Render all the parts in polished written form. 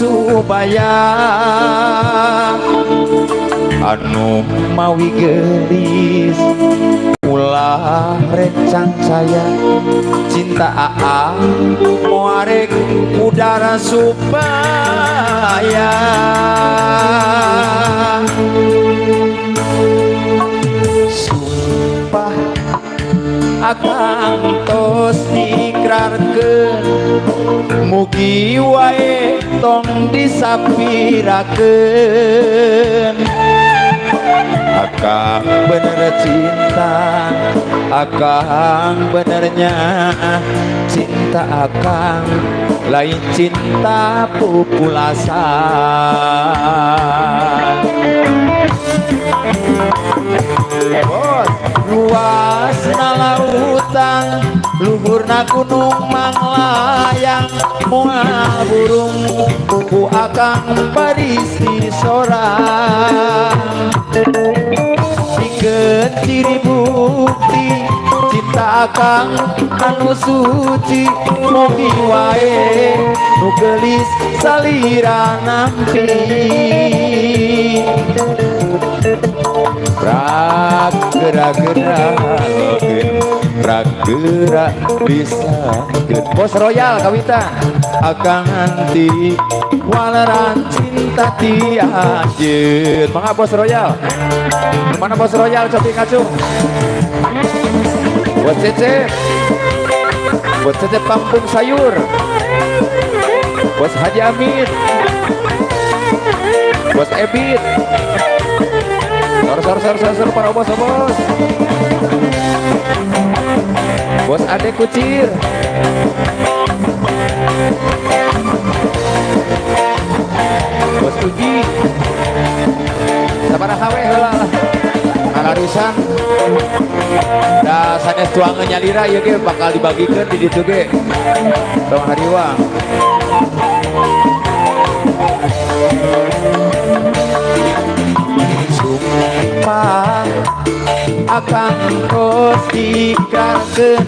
supaya anu mawi gelis ulah rencang saya cinta aa muarek udara supaya sumpah akang tos diikrarkeun mugi wae tong disapirakeun akang bener cinta akang benernya cinta akang lain cinta pupulasan bos luas lautan luhurna gunung manglayang moal burung ku akang barisi sorang pikeun ciri bukti cinta akang anu suci mugi wae nu geulis salira nampi rak gerak bisa bos royal kawitan akang anti waleran cinta tianjeun mangga bos royal mana bos royal cobi ngacung buat Cece Pampung Sayur bos Haji Amin bos Ebit sor para bos bos Ade Kucir bos Ugi sabaraha hawe heula ngalarusan da sanes tuangan nyalira ieu ge bakal dibagikeun di ditu ge tong hariwang sumpah akan kos dikarkeun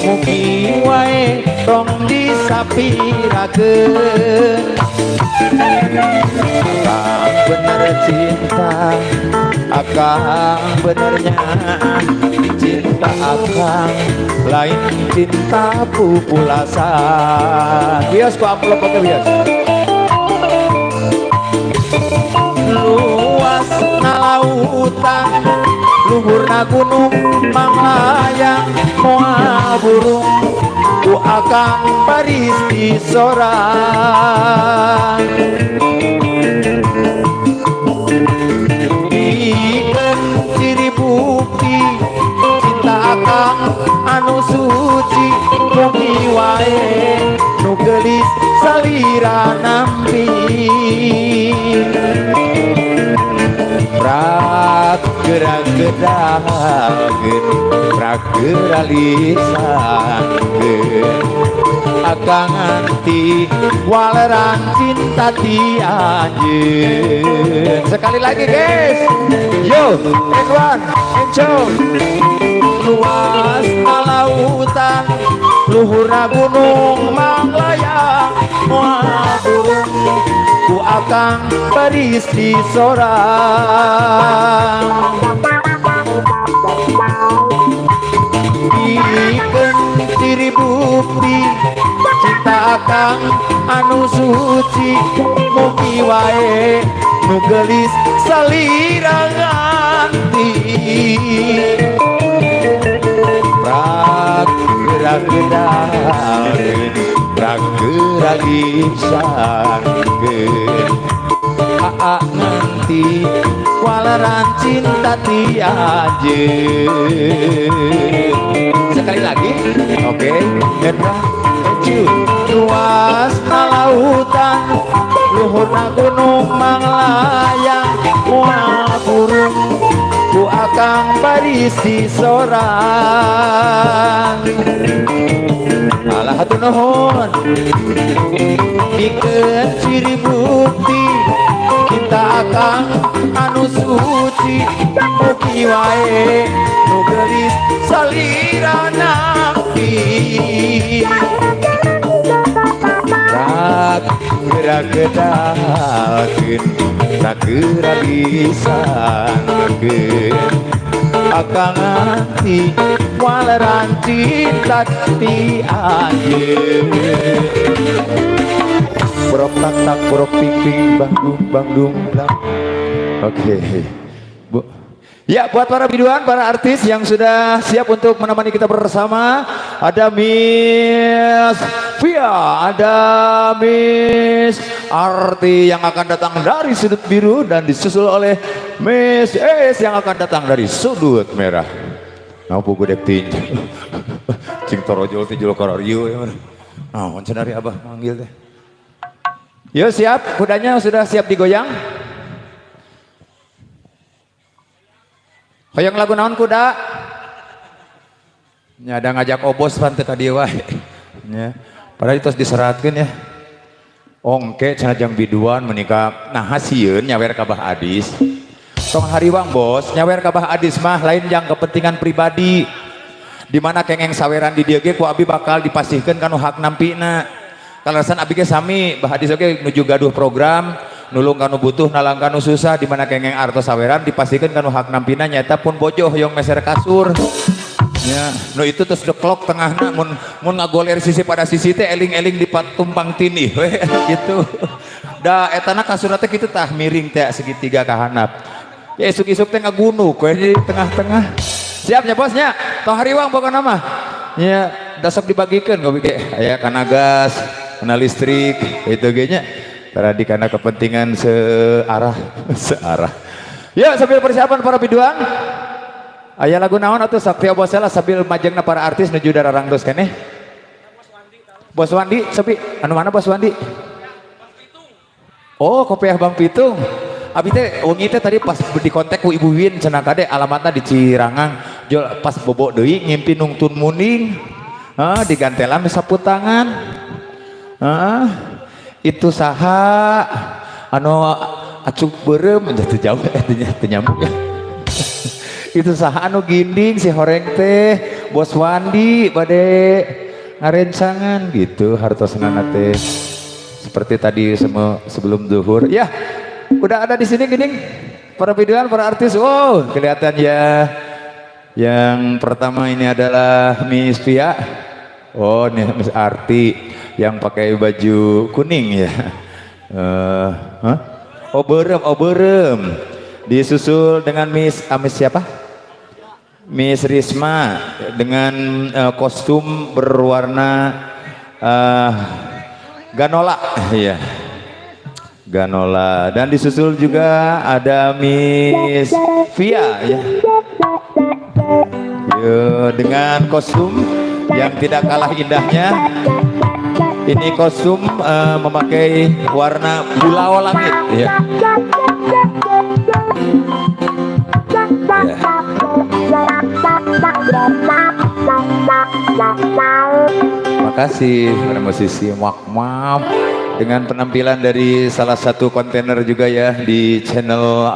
mugi wae tong disapirakeun akang bener cinta akang benernya cinta akang lain cinta pupulasan bias ku amplop oke bias luas lautan luhurna gunung manglayang moal burung ku akang baris di sorang pikeun ciri bukti cinta akang anu suci mugi wae nu geulis salira nampi rak geralisankeun akang anti waleran cinta tianjeun sekali lagi guys yo Edwan Enco luas lautan luhurna gunung manglayang moal burung ku akang baris di sorang pikeun ciri bukti cinta akang anu suci mugi wae nu geulis salira nganti gerak isangkeun aa nganti waleran cinta tianjeun sekali lagi oke Hendra luas lautan luhurna gunung manglayang moal burung ku akang baris di sorang alah hatur nuhun pikeun ciri bukti cinta akang anu suci mugi wae nu geulis salira nampi gedalkeun sakeural disangkeun akang hati waleran cinta ti anjeun borok tak tak borok ping ping bang dung blang. Oke Bu. Ya, buat para biduan, para artis yang sudah siap untuk menemani kita bersama, ada Miss Via, ada Miss Arti yang akan datang dari sudut biru dan disusul oleh Miss Es yang akan datang dari sudut merah. Nah, buku dek tinju, cing torojol tinjul kororiu ya mana? Nah, dari abah manggil teh. Yo siap, kudanya sudah siap digoyang. Hoyong lagu naon kuda? Nya ada ngajak obos pan teh ka dieu wae. Nya. Padahal itu diseratkeun ya. Ongke cenah jang biduan menikah nah hasieun nyawer ka Bah Adis. Tong hariwang bos, nyawer ka Bah Adis mah lain jang kepentingan pribadi. Di mana kengeng saweran di dieu ge ku abi bakal dipasihkeun kanu hak nampina. Kalasan abi ge sami Bah Adis oge nuju gaduh program nulung kanu butuh nalang kanu susah di mana kengeng artos saweran dipastikan kanu hak nampina nyata pun bojoh yang meser kasur ya no itu terus deklok tengahna mun ngagoler sisi pada sisi teh eling-eling di tumpang tindih we gitu da etana kasur teh kitu tah miring teh segitiga ka handap ya isuk-isuk teh ngagunuk we di tengah-tengah siapnya bosnya tong hariwang pokona mah ya dasok dibagikeun gobi ge aya kana gas kana listrik itu ge nya tadi karena kepentingan searah. Ya sambil persiapan para biduan. Aya lagu naon atuh Sakti Obosela sambil majengna para artis nuju dararangdos keneh. Bos Wandi sepi. Anu mana Bos Wandi? Oh, kopiah Bang Pitung. Abi teh wengi teh tadi pas di kontak ku Ibu Win cenah kade alamatna di Cirangang. Jol pas bobo deui ngimpi nungtun muning. Digantelan sapu tangan. Itu saha anu acuk beureum teu jauh teu nyambung ya. Itu saha anu ginding si horeng teh Bos Wandi bade ngarencangan gitu hartosna teh seperti tadi sebelum zuhur ya udah ada di sini ginding para biduan para artis. Oh kelihatan ya yang pertama ini adalah Miss Via. Oh nih Miss Arti yang pakai baju kuning ya. Oh berem disusul dengan Miss siapa? Miss Risma dengan kostum berwarna ganola ya. Ganola dan disusul juga ada Miss Via ya. Yo, dengan kostum yang tidak kalah indahnya. Ini kostum memakai warna bulau langit ya. Makasih para musisi Wakmam dengan penampilan dari salah satu kontainer juga ya di channel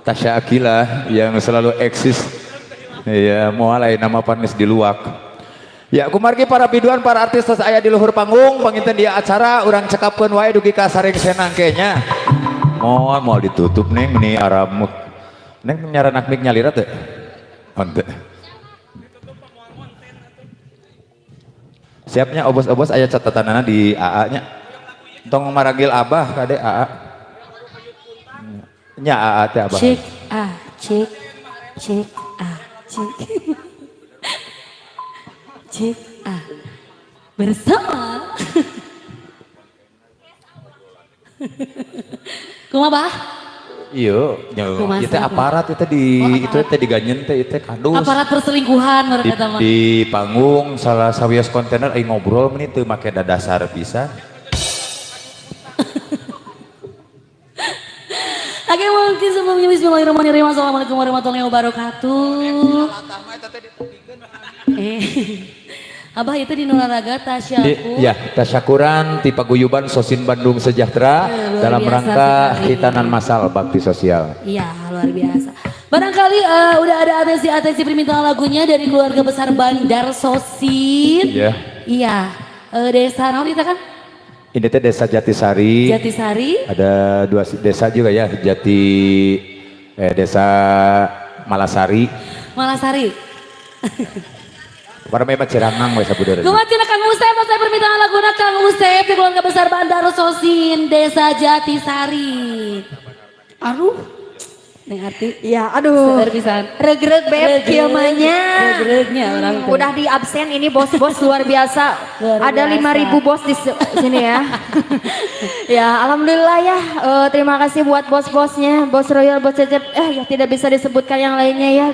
Tasya Akila yang selalu eksis ya mulai nama panis di luak. Ya kumargi para biduan para artis tos aya di luhur panggung panginten dia acara urang cekapkeun wae dugi ka sareng senang kenya. Mau ditutup neng ini aramut. Neng nyaranak mik nyalira teu? Henteu. Siapnya obos-obos aya catatanana di AA nya. Tong maragil Abah kade AA. Nya AA teh Abah. Cek bersama kumaha Bah? Iya, itu aparat itu itu teh diganyen teh itu kadus. Aparat perselingkuhan menurut kata mah. Di panggung salah sawias kontainer ngobrol menit teu make dadasar pisan. Oke mungkin sebelumnya bismillahirrahmanirrahim. Assalamualaikum warahmatullahi wabarakatuh. Abah itu di Nuraraga Tasyakur. Ya, Tasyakuran ti Paguyuban Sosin Bandung Sejahtera dalam rangka hitanan masal bakti sosial. Iya, luar biasa. Barangkali udah ada atensi permintaan lagunya dari keluarga besar Bandar Sosin. Iya. Iya, desa naon kita kan? Ini teh desa Jatisari. Jatisari. Ada 2 desa juga ya, desa Malasari. Malasari. Para memang Cirangang wes sabudara. Kumatina Kang Usep, saya permintaan laguna Kang Usep di keluarga besar Bandar Sosin, Desa Jatisari. Aduh, Neng Ati. Ya, aduh. Sadar pisan. Regreg beb kiamanya. Regregnya orang tuh. Udah di absen ini bos-bos luar biasa. Luar Ada biasa. 5.000 bos di sini ya. Ya, alhamdulillah ya. Terima kasih buat bos-bosnya, Bos Royal, Bos Cecep. Ya tidak bisa disebutkan yang lainnya ya.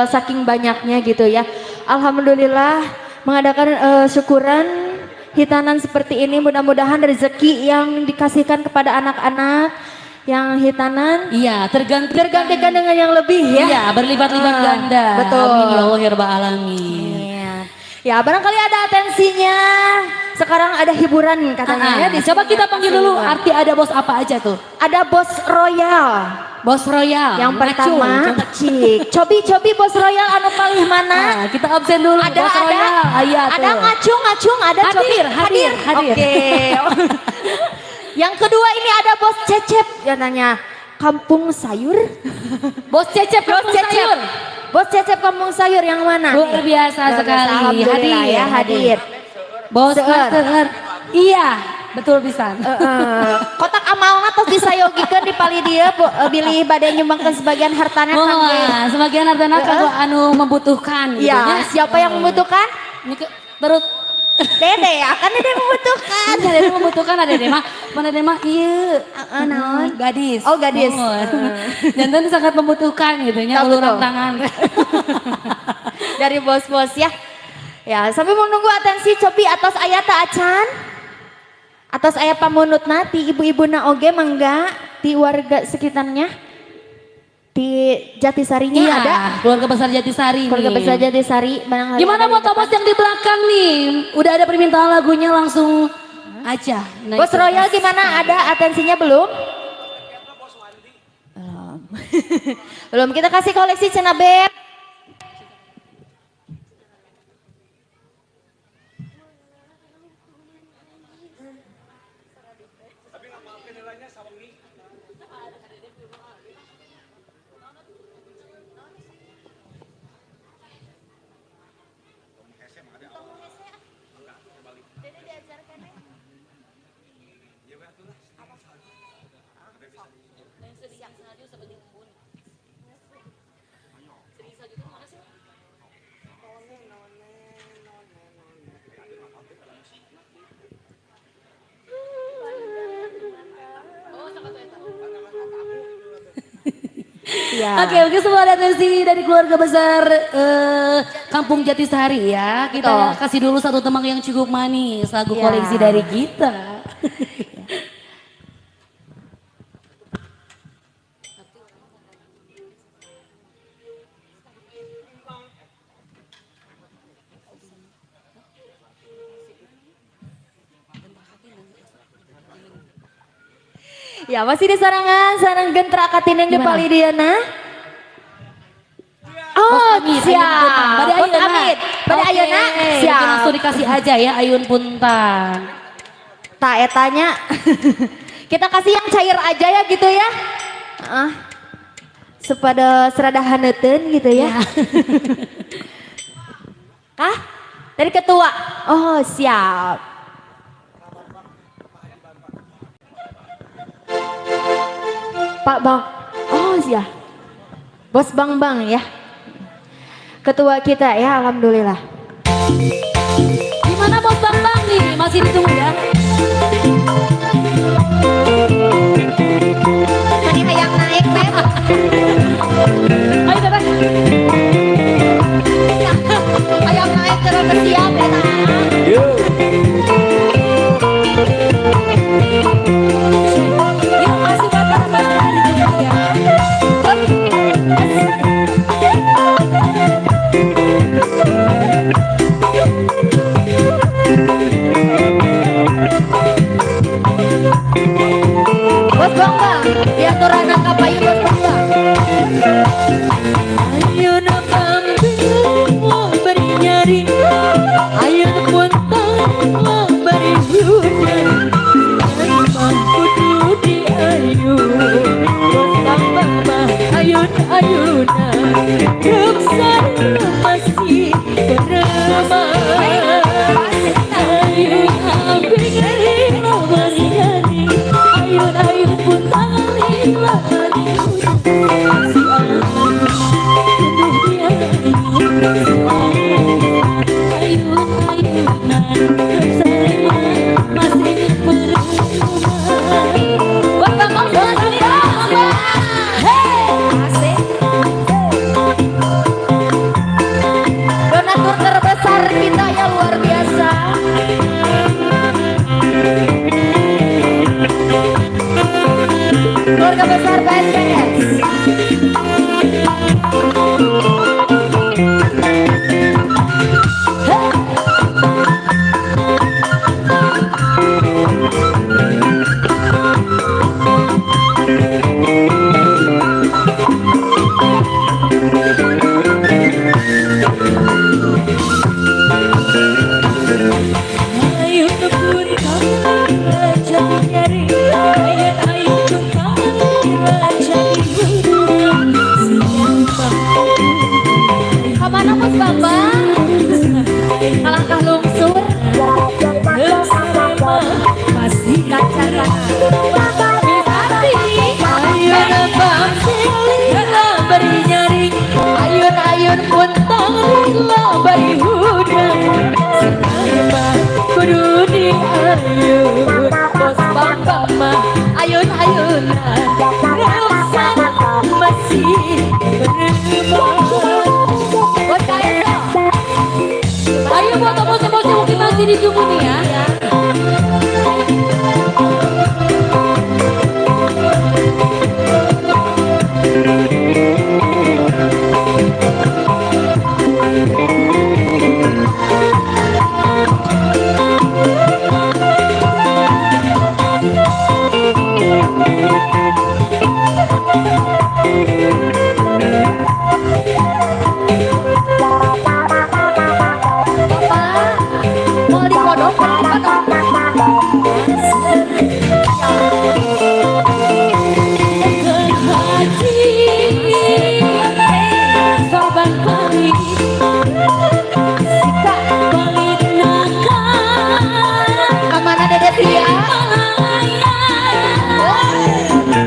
Saking banyaknya gitu ya. Alhamdulillah mengadakan syukuran hitanan seperti ini, mudah-mudahan rezeki yang dikasihkan kepada anak-anak yang hitanan Iya, tergantikan dengan yang lebih ya. Iya, berlipat-lipat ganda. Betul. Amin ya Allah ya Rabbal alamin. Iya. Ya, barangkali ada atensinya. Sekarang ada hiburan katanya ya. Coba kita panggil dulu arti ada bos apa aja tuh. Ada Bos Royal. Bos Royal. Yang Ngacung. pertama, Cik. Cobi Bos Royal anu palih mana? Nah, kita absen dulu. Ada Bos Royal. Iya tuh. ada ngacung, ada Hadir, Cobi. hadir. Oke. Yang kedua ini ada Bos Cecep. Dia nanya, kampung sayur? Bos Cecep, Kampung Sayur. Bos Cecep kampung sayur yang mana? Luar nih? biasa Luar biasa, sekali. alhamdulillah Hadir, ya, hadir. Bos Seueur. Master. Iya, betul pisan. Kotak amalna tos disayogikeun di pali dia bilih bade nyumbangkeun sebagian hartana kangge. Wah, sebagian hartana kanggo anu membutuhkan gitu Ya, ya. siapa yang membutuhkan? Ini terus Dede, akan Dede membutuhkan. ada yang membutuhkan ada deh mah. Mana deh mah iya. Naon? Gadis. Oh, gadis. Jantan sangat membutuhkan gitu nya Betul. uluran tangan. Dari bos-bos ya. Ya, sampai menunggu atensi Cobi atas ayat acan. Atas ayat pamunutna ti ibu-ibuna oge mangga ti warga sekitarnya. Di Jatisarinya Iya, ada. keluarga besar Jatisari Keluarga nih. besar Jatisari. barangkali Gimana ada buat yang bos yang di belakang nih? Udah ada permintaan lagunya langsung aja. naik Bos ke Royal atas. gimana? Ada atensinya belum? Belum. Belum, kita kasih koleksi Cena Beb. Ya. Oke, semua ada atensi dari keluarga besar Kampung Jatisari ya. Kita Betul. kasih dulu satu tembang yang cukup manis, lagu Ya. koleksi dari kita. Ya, masih di sarangan, sarang gentra katineng di Gimana? Palidiana. Bos Oh, Amit, siap. Ayun Puntang. Bade Bos Ayeuna. Amit, Bade Oke, Ayeuna, mungkin siap. langsung dikasih aja ya Ayun Puntang. Tak etanya. Kita kasih yang cair aja ya gitu ya. Sepada serada haneuten gitu ya. Kah? Dari ketua. Oh, siap. Pak Bang. Oh, siap. Bos Bang ya. Ketua kita ya, alhamdulillah. Gimana Bos Bambang nih? Masih ditunggu ya? Tadi hayang naik, Beb. Ayo Bebek. Hayang naik terus siap ya. Yuk kasih bakar ya. Bos Bang, diatur anak kapayu Bos Bang. Ayo nak ambil mau beri nyari. Ayo puntang mau beri hujan. keluarga besar BSBS. Kemana Mas Bambang? Alangkah lungsur. Masih kacara. Ayun puntang rila bari hudang. Kudu di ayun bos Bambang mah ayun-ayunan. Rasana masih berubah. Ayo buat bos-bosnya mungkin masih ditunggu nih ya. Mau dikodok, sorban kami sikap balik nakal amanah dede pria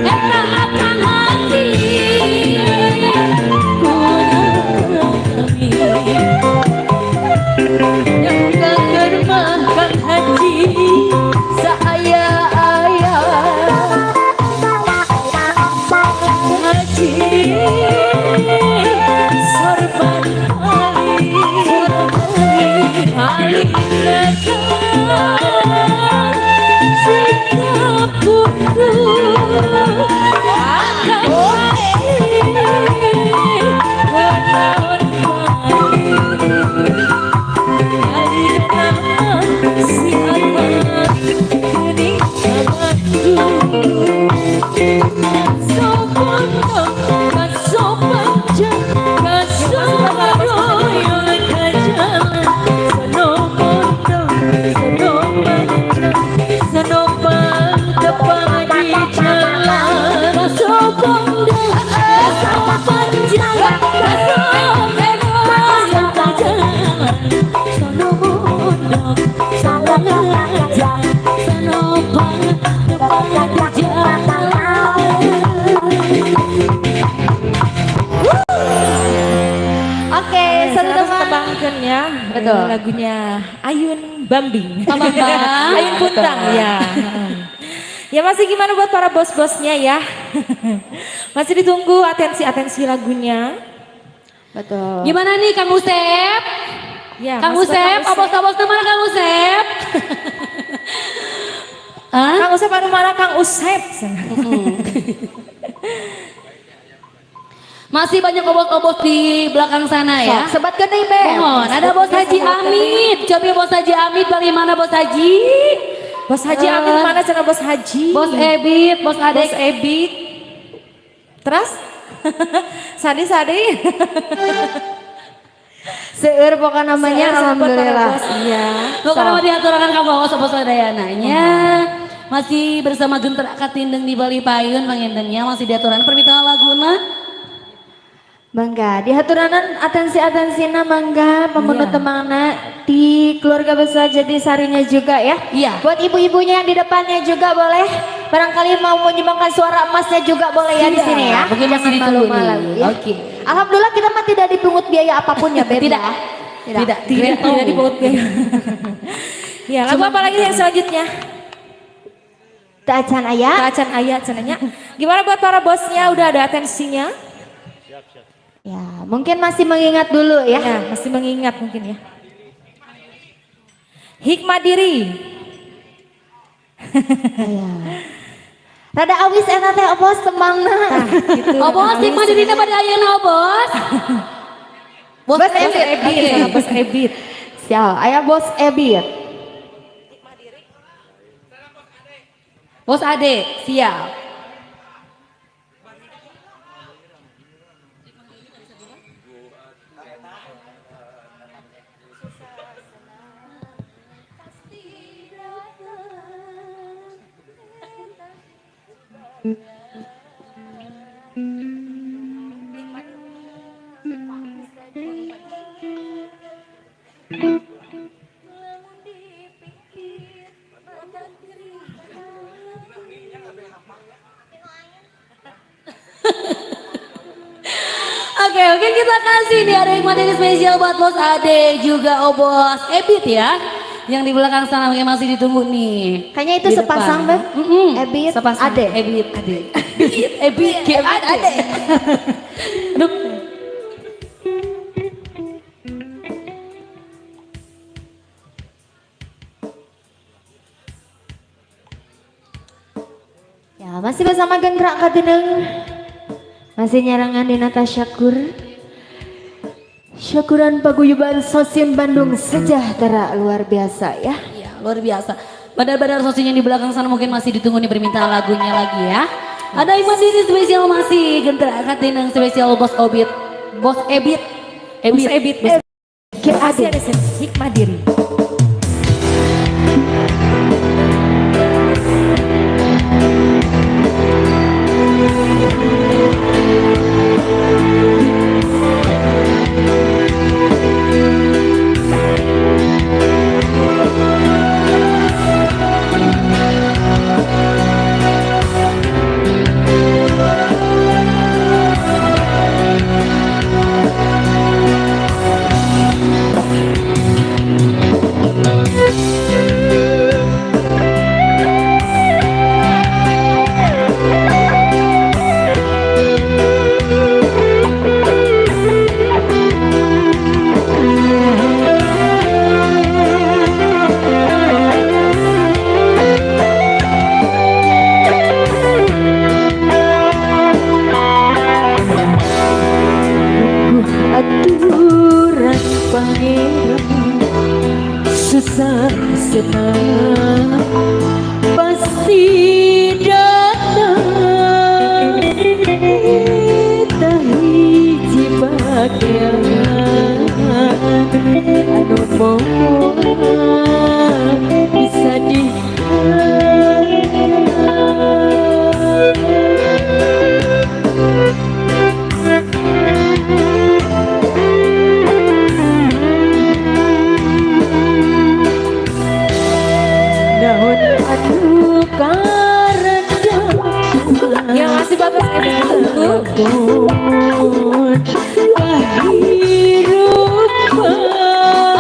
enak akan hati kami yang kegermahkan hati saya ayah haji sorban paling dekat sikap buku akan kenaon si akan kening sopan sopan jangan senopan depan di jalan sopan jalan Oke, satu teman ya. Betul. Lagunya Ayun Bambing. Ayun Puntang ya. Ya masih gimana buat para bos-bosnya ya. Masih ditunggu atensi lagunya. Betul. Gimana nih Kang Usep? Ya, Kang Usep, abos-abos mana Kang Usep? Kang Usep mana Kang Usep? Masih banyak obos-obos di belakang sana ya. Sebat gede be. Mohon, ada Bos Haji Amit. Coba Bos Haji Amit bagaimana Bos Haji? Bos Haji Amit mana cara Bos Haji? Bos Ebit, Bos Adek. Bos Ebit. Terus? Sadi. Seueur pokoknya namanya alhamdulillah. Iya. Pokoknya mau diaturakan ka bos dayananya. Masih bersama Guntur Akatindeng di Bali Payun pangintennya masih diaturan permintaan laguna. Mangga, di haturanan atensi-atensina mangga pemenuh temangna di keluarga besar Jatisarinya juga ya. Iya. Buat ibu-ibunya yang di depannya juga boleh. Barangkali mau menyumbangkan suara emasnya juga boleh ya di sini ya. Mungkin masih Jangan ditunggu malu-malu nih. ya. Oke. Alhamdulillah kita mah tidak dipungut biaya apapun ya Beb. Tidak. ya. Tidak dipungut biaya. Ya, lagu apa lagi yang selanjutnya? Taacan ayat cenanya. Gimana buat para bosnya udah ada atensinya? Ya, mungkin masih mengingat dulu ya. Ya, masih mengingat mungkin ya. Hikmah diri. Rada awis eta teh bos temangna. Gitu. Oh bos, hikmah dirina pada ayeuna bos. Bos Ebit. Bos Ebit. Sial, aya bos Ebit. Bos Ade, siap. Oke, kita kasih nih ada hikmah ini spesial buat bos Ade juga bos Ebit ya. Yang di belakang sana mungkin masih ditunggu nih. Kayaknya itu Di sepasang depan. Beb. Ebit, Sepasang. Ade. Ebit, Ade. Ebit, Ade. Aduh. Ya, masih bersama Gendrak Kadeneng. Masih nyarangan di Nata Syakur. Syakuran paguyuban Sosin Bandung sejahtera luar biasa ya. Iya, luar biasa. Badar-badar sosinya di belakang sana mungkin masih ditunggu nih permintaan lagunya lagi ya. Ada hikmah diri spesial masih Gendrak Kadeneng spesial bos Obit. Bos Ebit. Bos Ebit. Masih ada hikmah diri. Aturan pangeran susah senang pasti datang. Tak hiji bagian anu moal bisa naon anu karedang Ya masih bagus Ebit.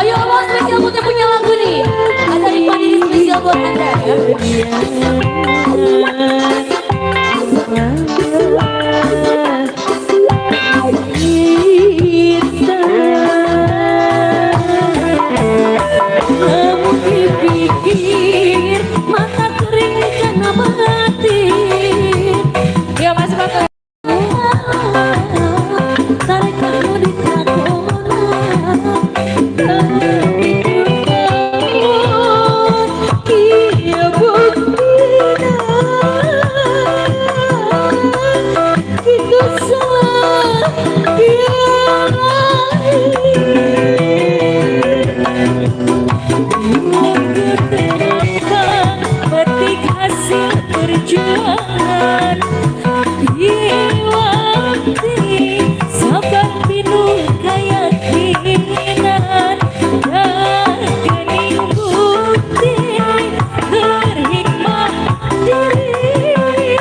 Ayo bos spesial buat yang punya lagu nih. Ada hikmah diri spesial buat anda ya. Namun dipikir mata kering karena batin. Ya masih bagus. Tarik kamu di Iya buktina Kita salah yang petik hasil perjuangan Iwati sabar pinuh keyakinan dan kening bukti berhikmah diri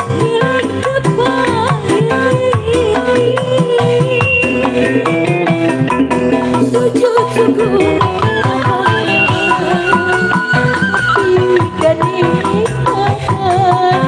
milik kepahit sujud syukur dan nikmatan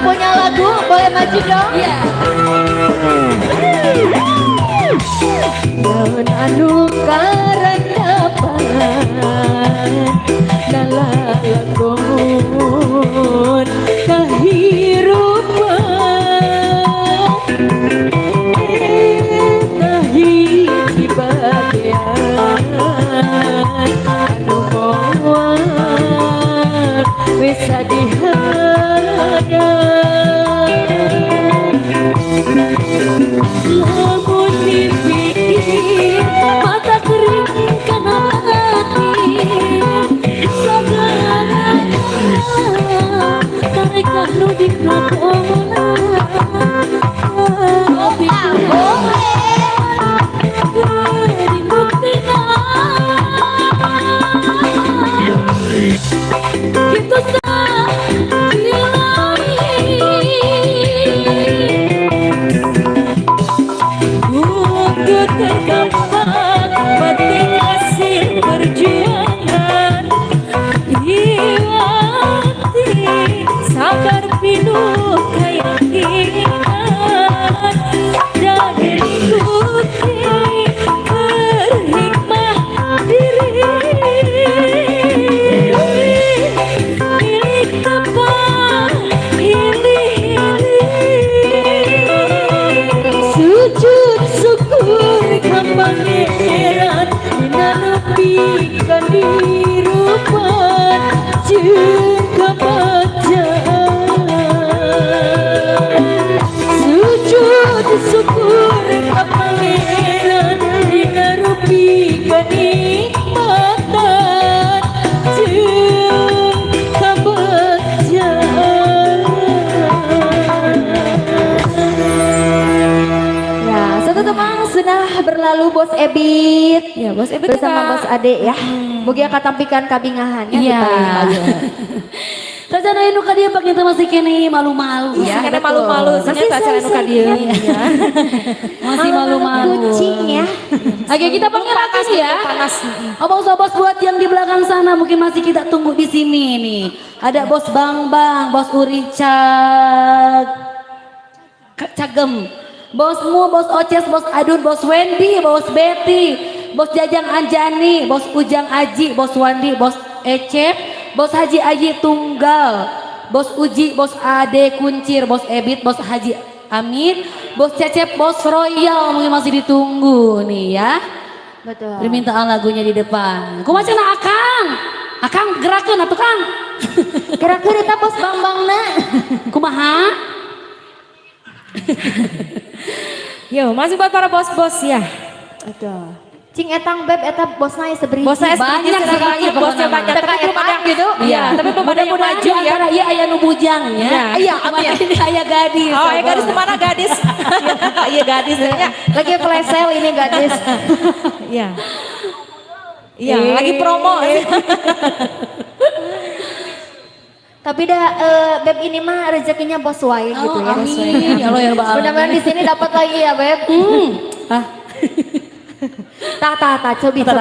punya lagu boleh maju dong. Iya. Daun anu karandapan nalalagon kahirupan kahiji bagian anu moal bisa dihadap lamun dipikir mata kering karena hati sagana mereka nu dikakomolan kopi itu sah terdapat penting hasil perjuangan Iwati sabar pinuh keyakinan dan ikuti berhikmah diri milik tepat sujud syukur ka pangeran dinanepikan dirupan jeung kabajaan sujud syukur ka pangeran dinanepikan nikmatan jeung kabajaan. Ya, satu teman sudah berlalu Bos Ebit. Ya, Bos Ebit bersama Bos Ade ya. Mugia katampikan kabingahannya Iya. kita Tacana anu ka dieu pak kita masih kene malu-malu ya. Kena malu-malu Masih tacana anu ka dieu. Masih malu-malu. Kucing ya. Oke, kita panggil lagi ya. Panas. Obos-obos buat yang di belakang sana mungkin masih kita tunggu di sini nih. Ada Bos Bang, Bos Uri Cagem, Bosmu, Bos Oces, Bos Adun, Bos Wendy, Bos Betty, Bos Jajang Anjani, Bos Ujang Aji, Bos Wandi, Bos Ecep, Bos Haji Aji Tunggal, Bos Uji, Bos Ade Kuncir, Bos Ebit, Bos Haji Amin, Bos Cecep, Bos Royal mungkin masih ditunggu nih ya. Betul. Permintaan lagunya di depan. Kumaha cenah Akang? Akang gerakeun atuh Kang. Gerak-gerak kita Bos Bang-bangna. Kumaha? Yo, masih buat para bos-bos ya. Betul. Cing etang beb eta bosna ya seberi. Bosnya Banyak sekali bosnya pokoknya. banyak. Tapi belum ada gitu. Iya, tapi belum ada yang Mudah-mudahan maju di ya. antara iya aya nu bujang ya. Iya. Iya, amin. Aya gadis. Oh, ya gadis kemana gadis? Iya gadis ya. Lagi flash sale ini gadis. Iya. Iya, lagi promo. Tapi dah beb ini mah rezekinya bos wae gitu ya. Amin. Ya Allah ya Rabbal alamin. Mudah-mudahan di sini dapat lagi ya beb. Ah, Tak, cobi. Tah.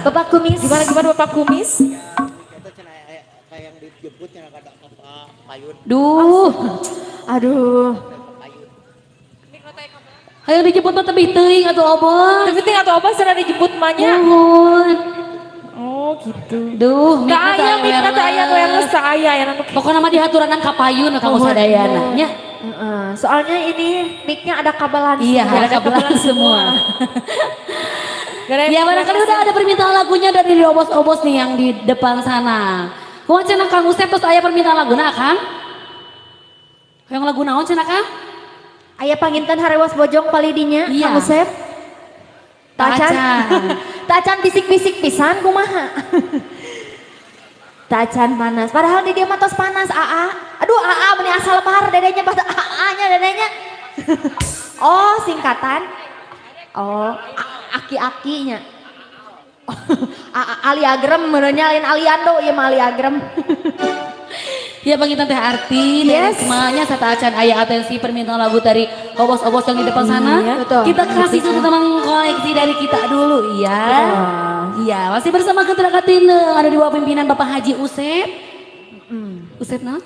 Bapak kumis. Gimana Bapak Kumis? duh. Aduh. Hayang dijemput mah tebih teuing atuh obos. Tapi tinggal atau apa sudah dijemput mahnya? Nuhun. Oh gitu. Duh, Tak ayah, mikna tak ayah, wireless tak ayah ya. Pokoknya mah dihaturanan kapayun kamu sadayana nya. Soalnya ini mic-nya ada kabelan. Iya, ada kabelan semua. Ya barangkali udah ada permintaan lagunya dari obos-obos nih yang di depan sana. Kumaha cenah Kang Usep terus aya permintaan laguna Kang? Yang lagu naon cenah Kang? Aya panginten harewas bojong palidinya, Iya. Kang Usep. Tacan. Tacan. Tacan bisik-bisik pisan kumaha. Tacan panas. Padahal di dia mah tos panas AA. Aduh AA meni asal lemar dedenya pada AA-nya dedenya. Oh, singkatan. Oh, aki-akinya. Aliagrem menurutnya lain aliando ya mah aliagrem. Ya pangitan teh arti Yes. dari semuanya serta acan aya atensi permintaan lagu dari obos-obos yang di depan sana. betul. Kita kasih satu teman koleksi dari kita dulu ya. Iya, masih bersama Ketua Katineng ada di bawah pimpinan Bapak Haji Usep. Usep nah?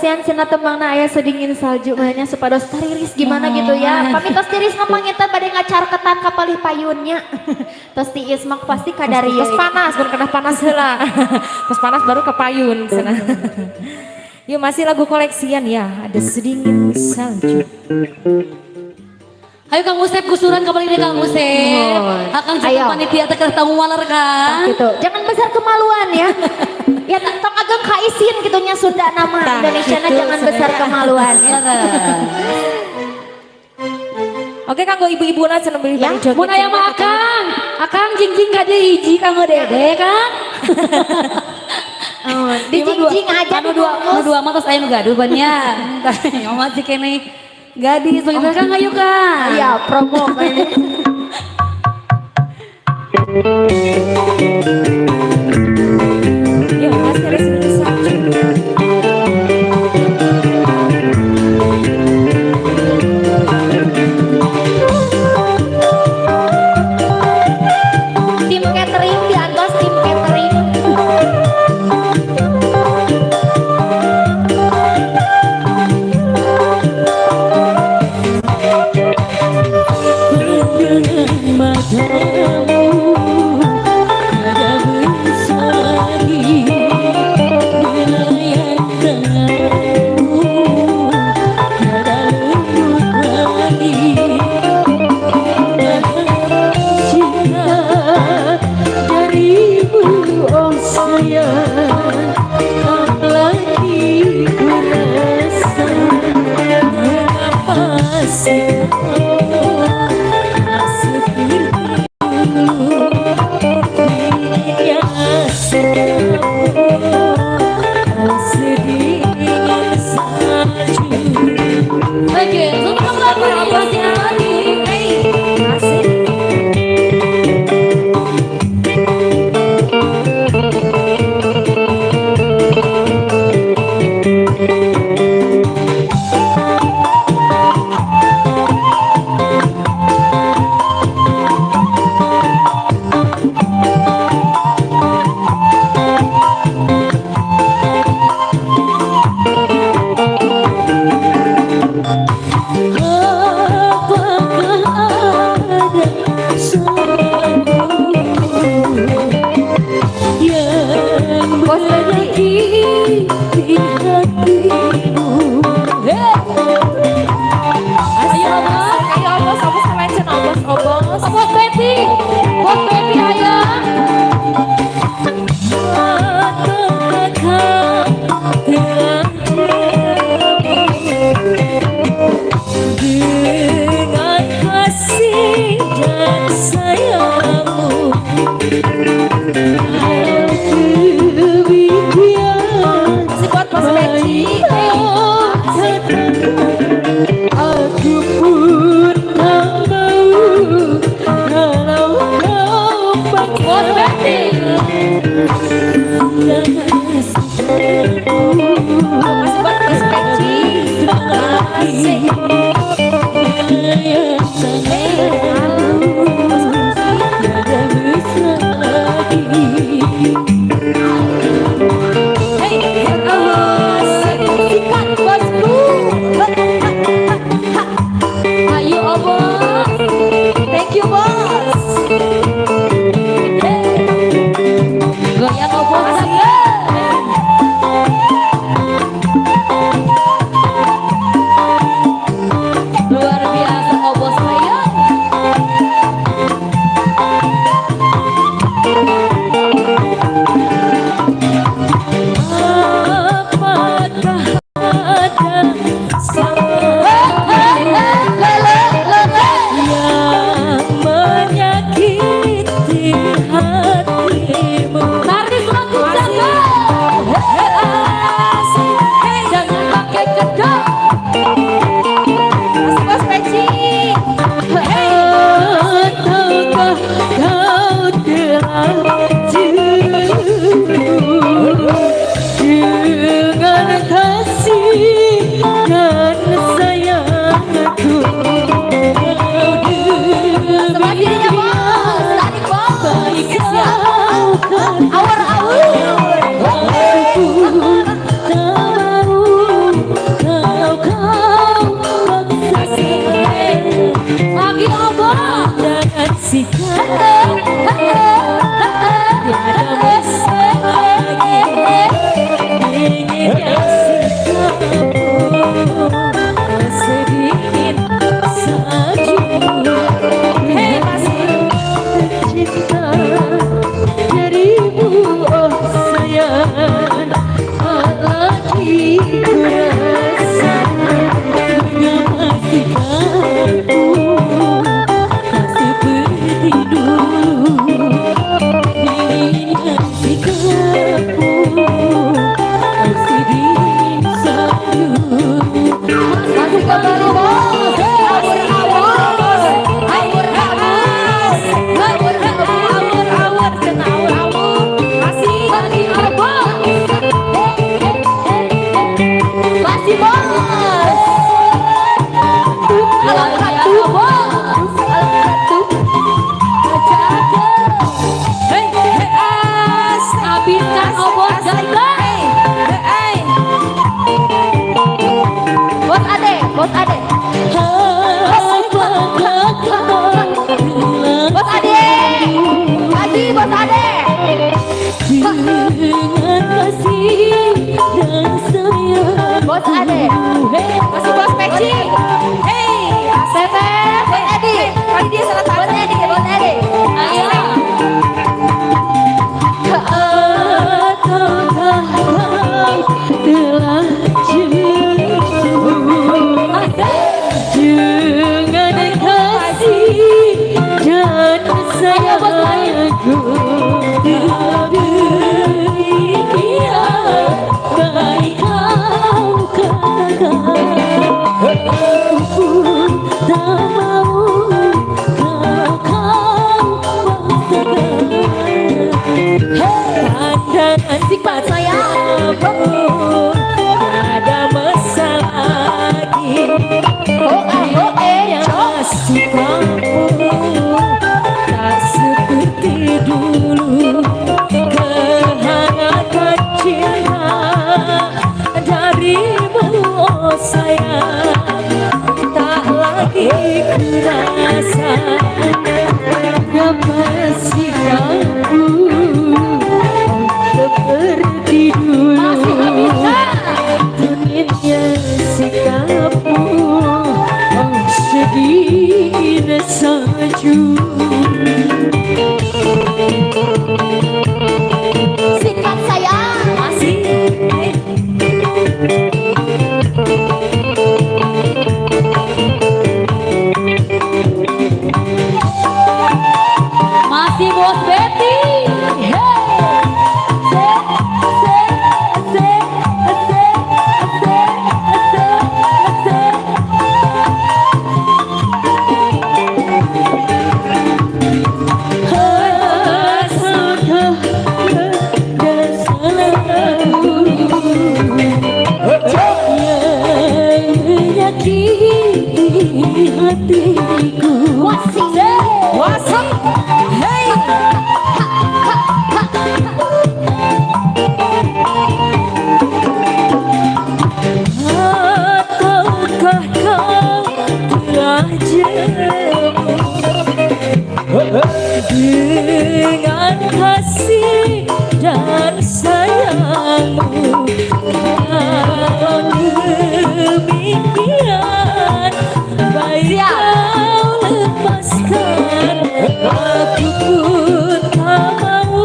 kasihan cenah tembangna aya sedingin salju mahnya supados tariris gimana gitu ya. Pami tos tiris ngomong eta bade ngacarketan ka palih payunnya. Tos tiis mah pasti kadari. Tos panas baru kena panas heula. Tos panas baru ke payun sana. Yuk masih lagu koleksian ya, ada sedingin salju. Ayo Kang Usep kusuran kembali deh Kang Usep. Akan cukup panitia teh tamu waler kan. Gitu. Jangan besar kemaluan ya. Ya tong ageng kaisin gitu nya Sunda nama Indonesia na jangan besar kemaluan ya. Oke kanggo ibu-ibu na cenah beli Ya, joget. Mun aya mah Akang. Akang jingjing ka deui hiji kanggo Dede Kang. Di jingjing aja anu dua mah tos aya nu gaduh ban nya. Tah masih kene gadis begitu Kang ayo Kang. Iya, promo kayaknya. Yuk masih ada sedingin salju. Tim catering diantos tim catering. Oke, untuk lagu ini masih lagi. Masih. Bos Betty. Ayo obos kalian cenah obos. Bos Betty ayo. Dengan kasih dan sayangmu si buat Mas Peci. Aku pun tak mau kalau kau Bos Betty. Mas buat Mas Peci. Ayo obos. Thank you bos. Goyang obos. sikap tiada bisa lagi dinginnya sikapmu sedikit salju. Hei masih Cinta darimu oh sayang, tak lagi kurasa mengapa sikapmu tak seperti dulu. Dinginnya sikapmu oh sedih salju. Masih kembali bos, awur awur, awur awur, masih bagi abang, masih bos, alam ratu bos, alam ratu, jaga, hei as habiskan obor jaga, bos ade, bos ade. Bos Ade, lagi Bos Ade. Dengan kasih dan sayang. Bos Ade, masih bos Peci. Hei Tete, Bos Edi, kali dia salah Bos tanda. Edi, Bos Edi. Ayo. Tahukah kau telah jauh dengan kasih dan sayangku. Demikian baik kau katakan, aku pun tak mau kau paksakan. Pandangan sifat sayangmu tiada masa lagi. Masih kamu tak seperti dulu. Kehangatan cinta darimu oh sayang, tak lagi kurasa. Mengapa sikapmu seperti dulu. Dinginnya sikapmu oh sedih salju. Sikap saya Masih Masih bos Betty. hatiku. Wasik. Hey. Ataukah kau telah jemu dengan kasih dan sayangmu? Kalau demikian, baik kau lepaskan, aku pun tak mau.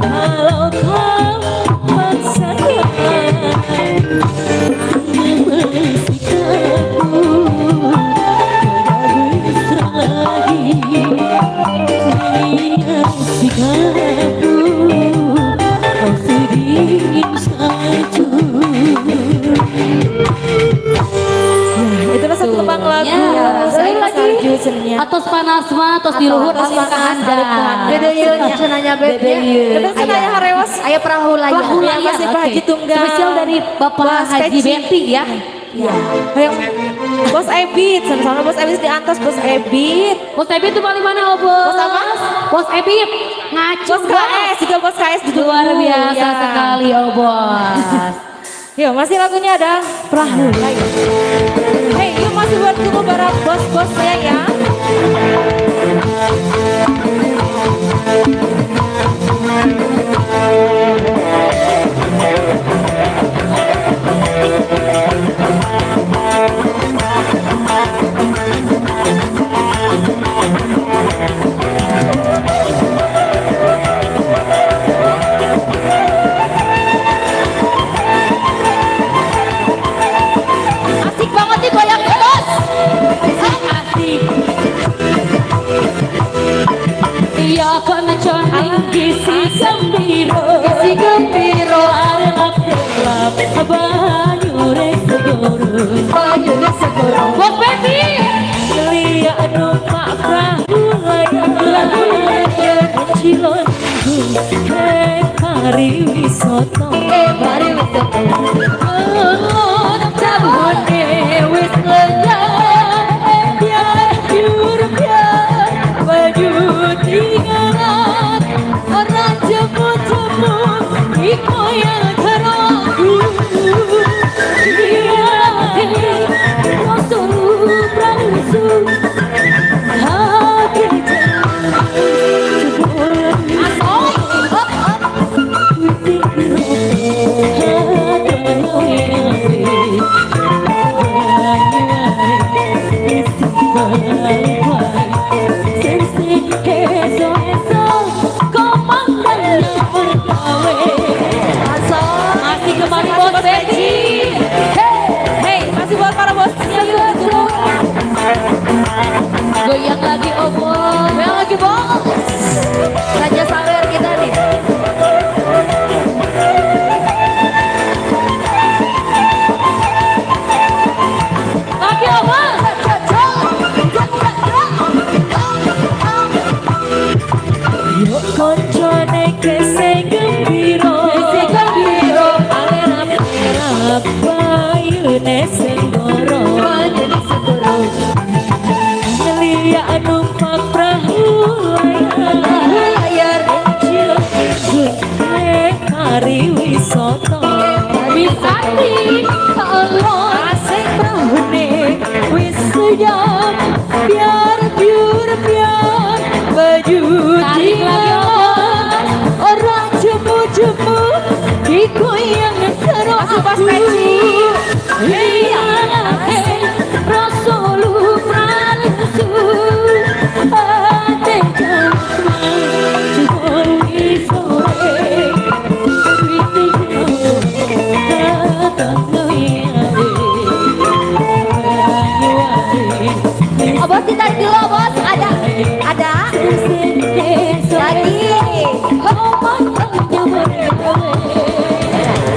Kalau kau paksakan, sikapmu tidak bisa lagi. Sikapmu kau sedih saja. Itulah satu tembang lagu. Ya, sekali lagi. Salju cenanya. Atos panas mah, atos di luhur, atos ka anda. Beda yun, cenanya beda yun. Terus cenanya harewas. Aya perahu layar. Perahu Ya, layar, masih Pak oke. Haji Tunggal. Spesial dari Bapak Bos Haji Peci. Betty ya. Ya. Yang Bos Ebit, sama Bos Ebit di atas Bos Ebit. Bos Ebit itu paling mana, oh bos? Bos apa? Bos Ebit, ngaco Bos KS, juga Bos KS ditunggu. Luar biasa Ya. sekali, oh bos. Yuk, masih lagunya ada Perahu Layar. Hei, yuk masih buat tunggu para bos-bosnya ya. Isi gembiro alap gelap banyure segoro Bos Betty Lia numpak perahu layar Cilonku Kari wisata Cabone wis lenyap biar baju tinggalan orang jemu-jemu iko yang terangku Rasul Rasul hati masih kembali Bos Betty. Hey, masih buat para bosnya. Goyang lagi Bos. Goyang lagi Bos. Raja Sawer kita nih. Lagi Bos. Yuk koncone kese gembiro Alera-alera bayune segoro Lia numpak perahu layar Cilonku Kari wisata Wisati Allah Asik perahune wis sedap biar baju tinggalan orang jemu-jemu dikoyang terus Bos Betty. iya Rasul Rasul hati jangan sore Oh, bos ditarik dulu bos, ada lagi.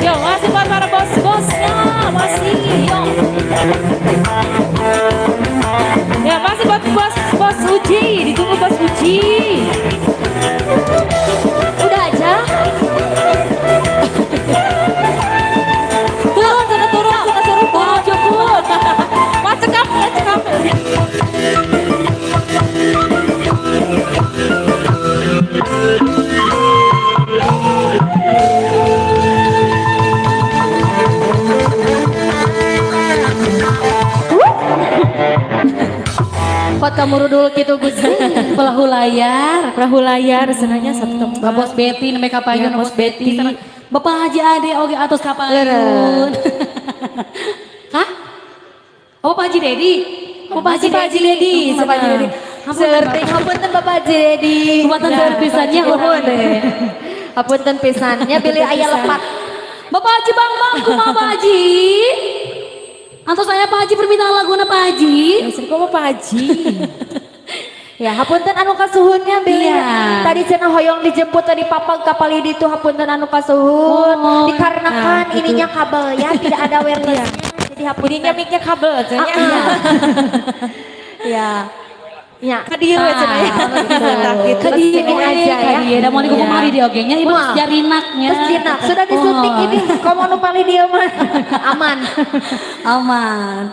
Yo, masih buat para bos-bosnya, masih. Yo. Ya, masih buat bos Uji, ditunggu bos Uji. Udah aja. Turun, jemput. Mas cekap. Pot kamu dulu gitu Gus. Perahu layar senangnya satu tempat. Bos Betty namanya kapayun Ya, Bos Betty. Bapak Haji Ade oge atos kapayun. Hah? Oh Pak Haji Dedi. Bapak Haji Dedi. Bapak Haji Dedi. Selerting hapunten Bapak Haji Dedi. Kumatan serpisannya Nuhun. Hapunten pisannya pilih aya lepat. Bapak Haji Bang kumaha Pak Haji? Antos saya Pak Haji permintaan laguna Pak Haji. Sini kok Pak Haji. Ya, hapunten anu kasuhunnya bilih. Iya. Tadi cenah hoyong dijemput tadi papag kapal itu hapunten anu kasuhun. Oh, Dikarenakan nah, ininya kabel ya, tidak ada wirelessnya. Jadi hapunten. Mic-nya kabel cenah. Ya. Ya. Kadieu cenah ya. Kadieu Ini aja ya. Kadieu da mau di kumari di ogenya ibu Wah. jarinaknya. Terus jinak, sudah disuntik ini. Komo nu pali dia mah aman. Aman.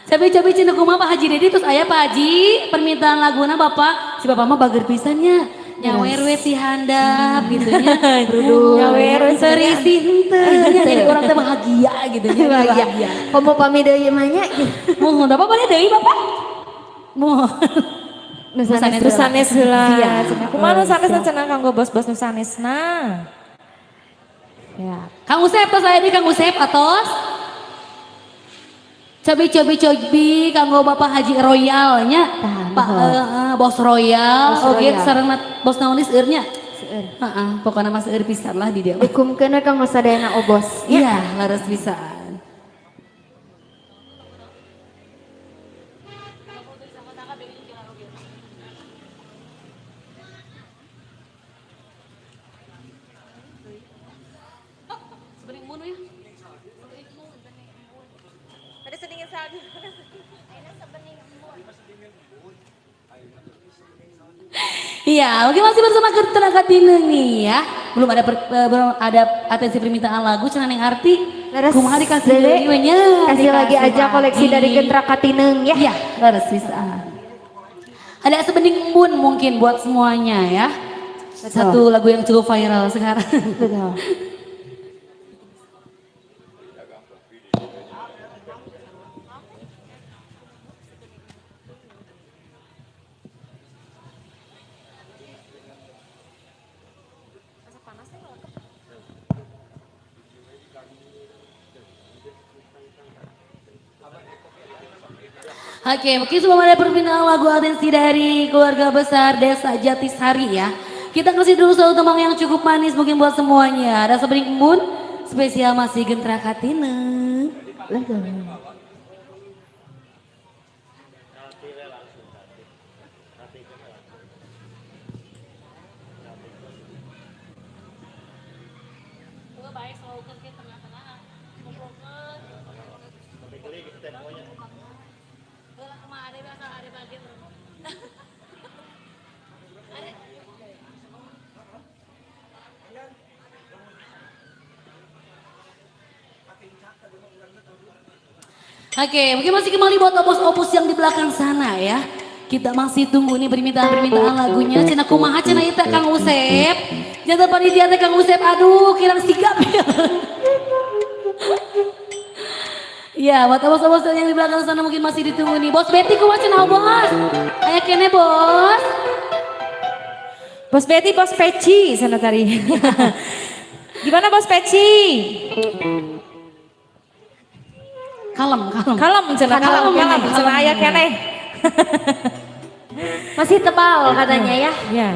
Cabai-cabai cenah kumaha Pak Haji Dedi terus aya Pak Haji permintaan laguna Bapak. Si Bapak mah bager pisannya. Nyawer we ti handap gitu nya. Nyawer we serisi henteu. Jadi orang teh bahagia gitu nya. Bahagia. Komo pami deui mah nya. Mohon apa boleh deui Bapak? Mohon. Nusanes heula. Iya. Cenah kumaha nusanes cenah kanggo bos-bos nusanesna. Ya. Kang Usep tos aya di Kang Usep atos. Cobi kanggo Bapak Haji Royal nya. Pak Bos Royal Bos oge Royal. sareng bos naon seueur nya. Heeh, pokona mah seueur pisan lah di dia. Dikumkeun Kang Sadayana obos. Iya, laras pisan. Iya, oke masih bersama Gentra Katineng nih ya. Belum ada atensi permintaan lagu cenah yang arti. Leres, Kumaha dikasih Dede. deui we nya. Kasih lagi aja lagi. koleksi dari Gentra Katineng ya. Iya, leres bisa. Ada sebening embun mungkin buat semuanya ya. Betul. Satu lagu yang cukup viral sekarang. Betul. Oke, mungkin sebelum ada perpindahan lagu atensi dari keluarga besar Desa Jatisari ya. Kita kasih dulu satu tembang yang cukup manis mungkin buat semuanya. Ada sebening embun, spesial masih Gentra Katineng. Oke, mungkin masih kembali buat opus-opus yang di belakang sana ya. Kita masih tunggu nih permintaan lagunya. Cina kumaha cina ita Kang Usep. Jangan panitia teh Kang Usep, aduh kirang sigap ya. Ya, buat opus-opus yang di belakang sana mungkin masih ditunggu nih. Bos Betty kumaha cina bos? Aya kene bos. Bos Betty, Bos Peci sana tadi. Gimana Bos Peci? Kalem. Kalem cenah aya keneh. Masih tebal katanya ya. Ya.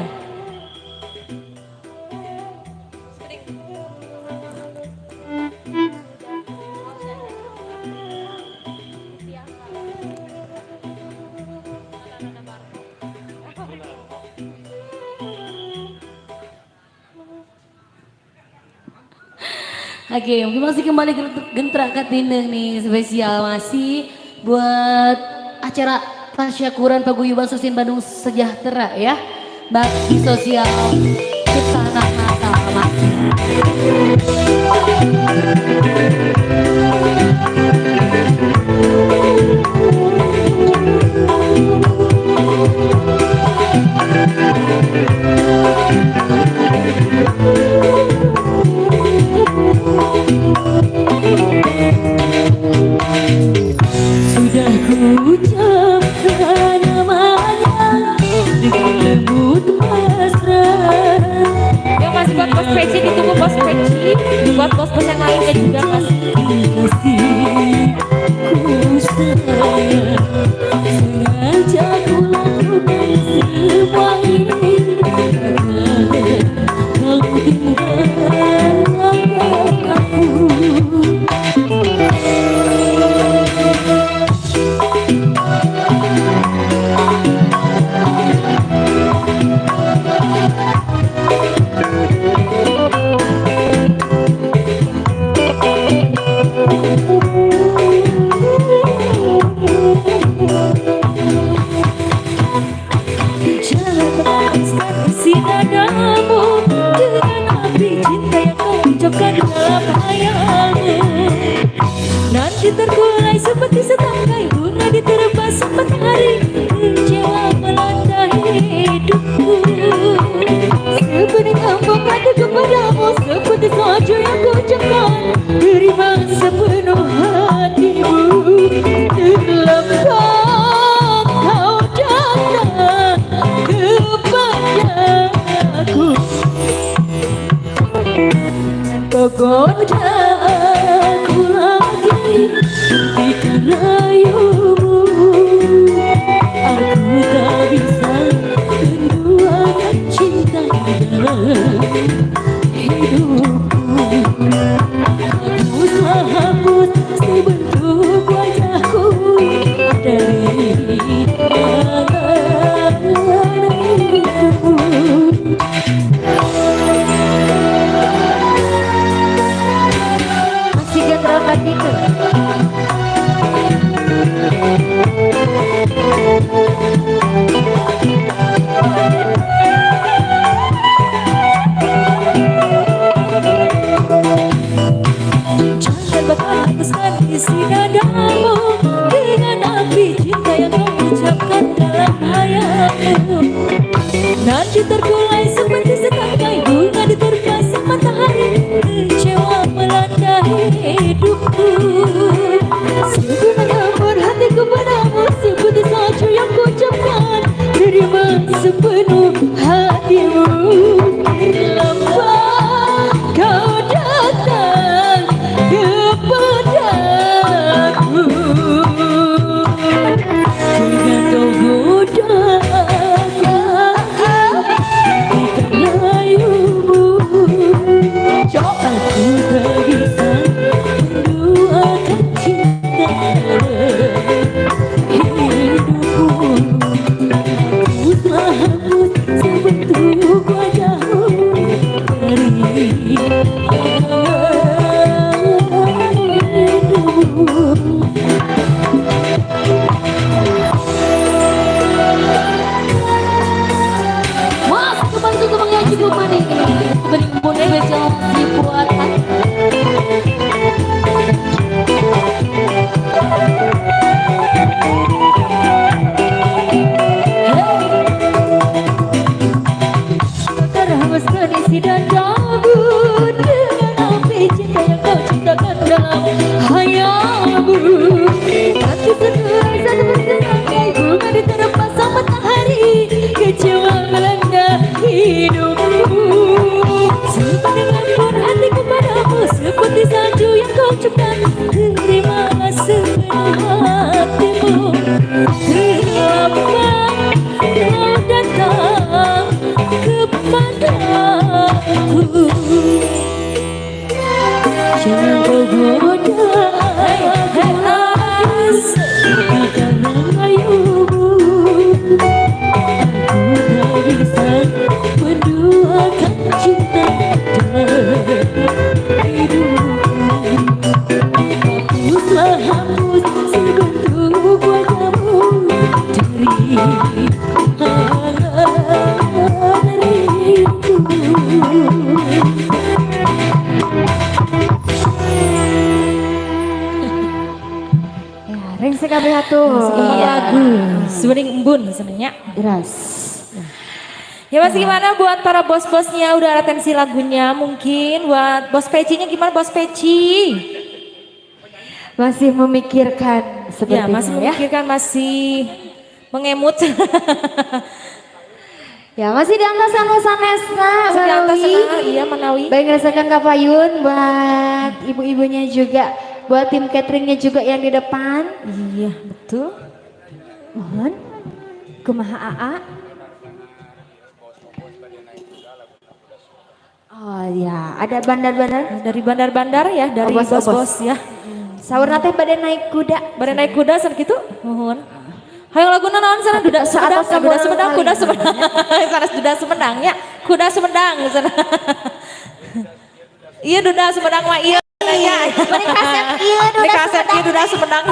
Oke, mungkin masih kembali ke Gentra Katineng nih spesial masih buat acara tasyakuran paguyuban Susin Bandung Sejahtera ya. Bakti sosial kita anak Natal masih. Sudah ku ucapkan namanya dengan lembut mesra. Ya masih buat Bos Peci, ditunggu Bos Peci. Buat bos-bos yang lainnya juga Mas. Kasih ku sayang, sengaja ku lakukan semua ini agar kau tinggalkan aku. sepenuh hatimu. Terlambat kau datang kepadaku, jangan kau goda di layumu. Aku tak bisa menduakan cinta hidupku. Aku telah hapus sebentuk wajahmu dari hidupku. Mas, kembali ke Bang Yaji Gumani. Berimbun spesial dibuat. Terhembus kondisi dan kabut dengan api cinta yang kau ciptakan dalam hayalmu. Hati setelah satu berserangkai bunga di terpas sang matahari, kecewa melanda hidupku. Simpan dengan pun hatiku padamu seperti salju yang kau ciptakan. Terimalah sepenuh hatimu. Terlambat kau datang kepadaku, jangan kau goda karena layumu. Aku tak bisa menduakan cinta dalam hidupku. Aku telah hapus sebentuk wajahmu dari Ring sekabeh atuh. Lagu Suring Embun sebenarnya. Deras. Ya Mas, gimana buat para bos-bosnya udah retensi lagunya? Mungkin buat bos Peci-nya gimana bos Peci? Masih memikirkan Ya sepertinya masih memikirkan, masih mengemut. Ya masih di angka sanesna Manawi. Manawi. Iya Manawi. Baik ngerasakan kapayun buat ibu-ibunya juga, buat tim cateringnya juga yang di depan. Iya betul. Mohon kumaha AA. Oh ya, ada bandar-bandar. Dari bandar-bandar ya, dari Obos-obos. bos-bos ya. Sahur nate pada naik kuda. Pada naik kuda san gitu. Mohon. Hayo lagu naon sana duda Sumedang, kuda Sumedang, kuda Sumedang. Sanes duda Sumedang ya, kuda Sumedang sana. Iya duda Sumedang mah iya. Beri kaset ieu Di kaset ieu duda Sumedang.